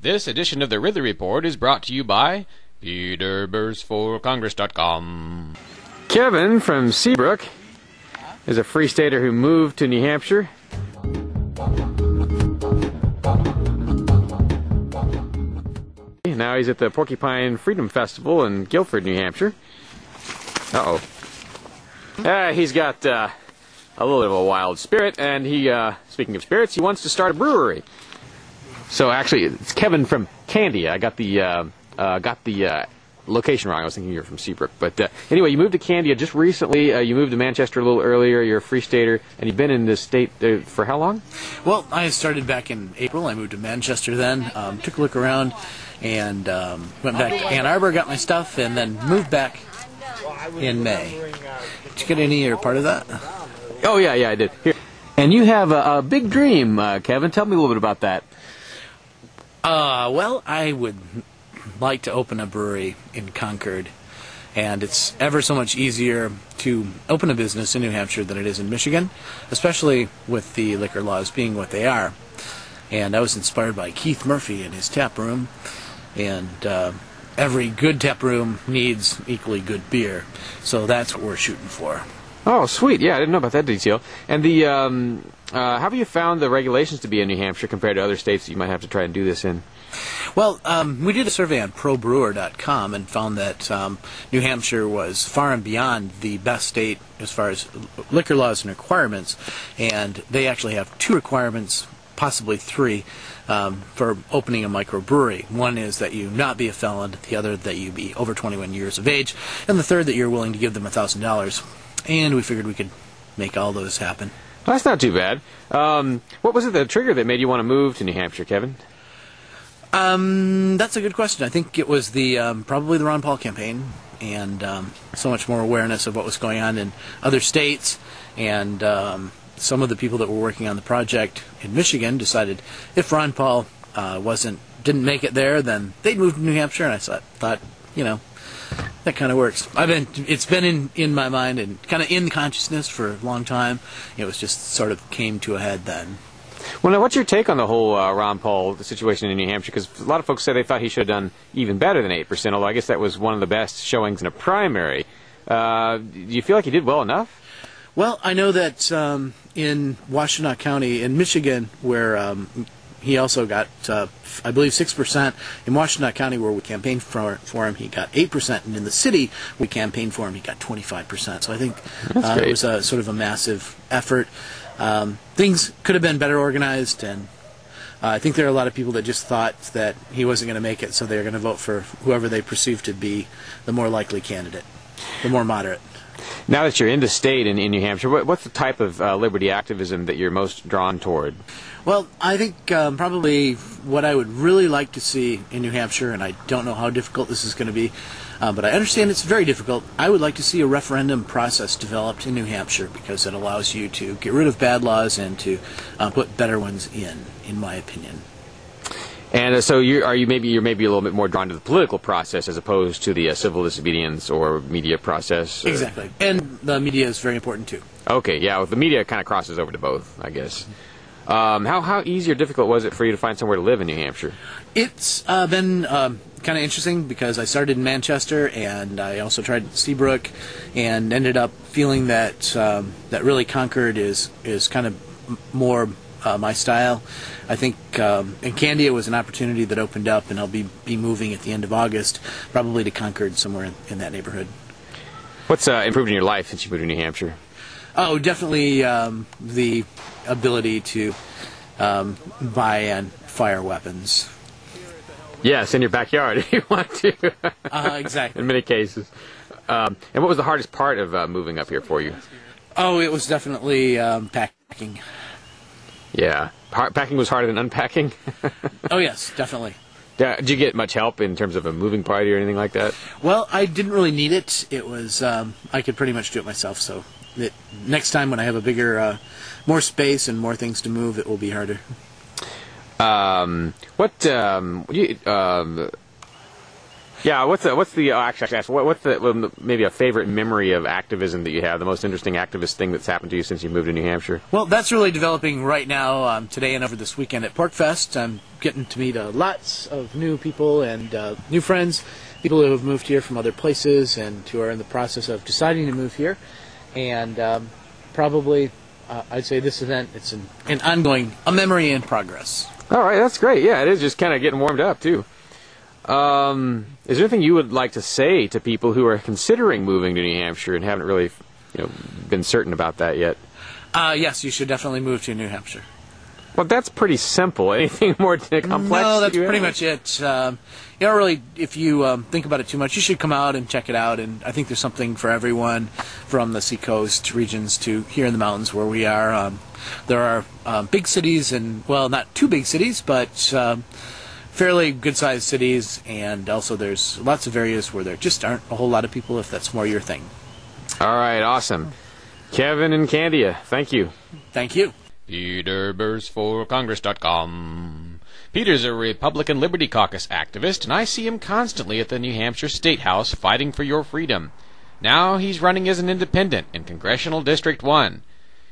This edition of the Ridley Report is brought to you by PeterBursForCongress.com. Kevin from Seabrook is a free stater who moved to New Hampshire. Now he's at the Porcupine Freedom Festival in Guilford, New Hampshire. Uh-oh. He's got a little bit of a wild spirit, and he, speaking of spirits, he wants to start a brewery. So actually, it's Kevin from Candia. I got the location wrong. I was thinking you were from Seabrook. But anyway, you moved to Candia just recently. You moved to Manchester a little earlier. You're a free stater, and you've been in this state for how long? Well, I started back in April. I moved to Manchester then, took a look around, and went back to Ann Arbor, got my stuff, and then moved back in May. Did you get any or part of that? Oh, yeah, I did. Here. And you have a big dream, Kevin. Tell me a little bit about that. Well, I would like to open a brewery in Concord, and it's ever so much easier to open a business in New Hampshire than it is in Michigan, especially with the liquor laws being what they are. And I was inspired by Keith Murphy and his tap room, and every good tap room needs equally good beer, so that's what we're shooting for. Oh, sweet. Yeah, I didn't know about that detail. And the how have you found the regulations to be in New Hampshire compared to other states that you might have to try and do this in? Well, we did a survey on probrewer.com and found that New Hampshire was far and beyond the best state as far as liquor laws and requirements, and they actually have 2 requirements, possibly 3, for opening a microbrewery. One is that you not be a felon, the other that you be over 21 years of age, and the third that you're willing to give them $1,000. And we figured we could make all those happen. Well, that's not too bad. What was it, the trigger that made you want to move to New Hampshire, Kevin? That's a good question. I think it was the probably the Ron Paul campaign, and so much more awareness of what was going on in other states, and some of the people that were working on the project in Michigan decided if Ron Paul didn't make it there, then they'd move to New Hampshire, and I thought, you know, that kind of works. It's been in my mind and kind of in consciousness for a long time. It was just sort of came to a head then. Well, now, what's your take on the whole Ron Paul situation in New Hampshire? Because a lot of folks say they thought he should have done even better than 8%, although I guess that was one of the best showings in a primary. Do you feel like he did well enough? Well, I know that in Washtenaw County in Michigan, where he also got, I believe, 6%. In Washtenaw County, where we campaigned for him, he got 8%. And in the city we campaigned for him, he got 25%. So I think it was a sort of a massive effort. Things could have been better organized, and I think there are a lot of people that just thought that he wasn't going to make it, so they were going to vote for whoever they perceived to be the more likely candidate, the more moderate. Now that you're in the state in New Hampshire, what's the type of liberty activism that you're most drawn toward? Well, I think probably what I would really like to see in New Hampshire, and I don't know how difficult this is going to be, but I understand it's very difficult. I would like to see a referendum process developed in New Hampshire, because it allows you to get rid of bad laws and to put better ones in my opinion. And so you're maybe a little bit more drawn to the political process as opposed to the civil disobedience or media process? Exactly. And the media is very important too. Okay, yeah, well, the media kind of crosses over to both, I guess. How easy or difficult was it for you to find somewhere to live in New Hampshire? It's been kind of interesting, because I started in Manchester, and I also tried Seabrook, and ended up feeling that that really Concord is kind of more my style. I think in Candia was an opportunity that opened up, and I'll be moving at the end of August, probably to Concord, somewhere in that neighborhood. What's improved in your life since you moved to New Hampshire? Oh, definitely the ability to buy and fire weapons. Yes, in your backyard if you want to. Exactly. In many cases. And what was the hardest part of moving up here for you? Oh, it was definitely packing. Yeah. Packing was harder than unpacking? Oh, yes, definitely. Did you get much help in terms of a moving party or anything like that? Well, I didn't really need it. It was, I could pretty much do it myself, so next time when I have a bigger, more space and more things to move, it will be harder. Yeah, what's maybe a favorite memory of activism that you have, the most interesting activist thing that's happened to you since you moved to New Hampshire? Well, that's really developing right now, today and over this weekend at Porcfest. I'm getting to meet lots of new people and new friends, people who have moved here from other places and who are in the process of deciding to move here. And probably, I'd say this event, it's an ongoing, a memory in progress. All right, that's great. Yeah, it is just kind of getting warmed up, too. Is there anything you would like to say to people who are considering moving to New Hampshire and haven't really, been certain about that yet? Yes, you should definitely move to New Hampshire. Well, that's pretty simple. Anything more complex? No, that's pretty much it. You don't really, if you think about it too much, you should come out and check it out. And I think there's something for everyone, from the seacoast regions to here in the mountains where we are. There are big cities, and, well, not too big cities, but fairly good-sized cities, and also there's lots of areas where there just aren't a whole lot of people, if that's more your thing. All right, awesome. Kevin and Candia, thank you. Thank you. PeterBursForCongress.com. Peter's a Republican Liberty Caucus activist, and I see him constantly at the New Hampshire State House fighting for your freedom. Now he's running as an independent in Congressional District 1.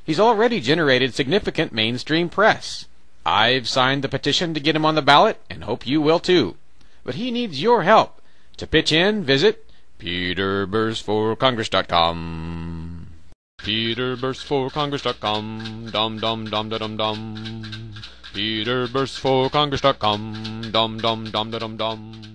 He's already generated significant mainstream press. I've signed the petition to get him on the ballot, and hope you will too. But he needs your help. To pitch in, visit PeterBursForCongress.com. PeterBursForCongress.com. Dum dum dum da dum dum. PeterBursForCongress.com. Dum dum dum da dum dum.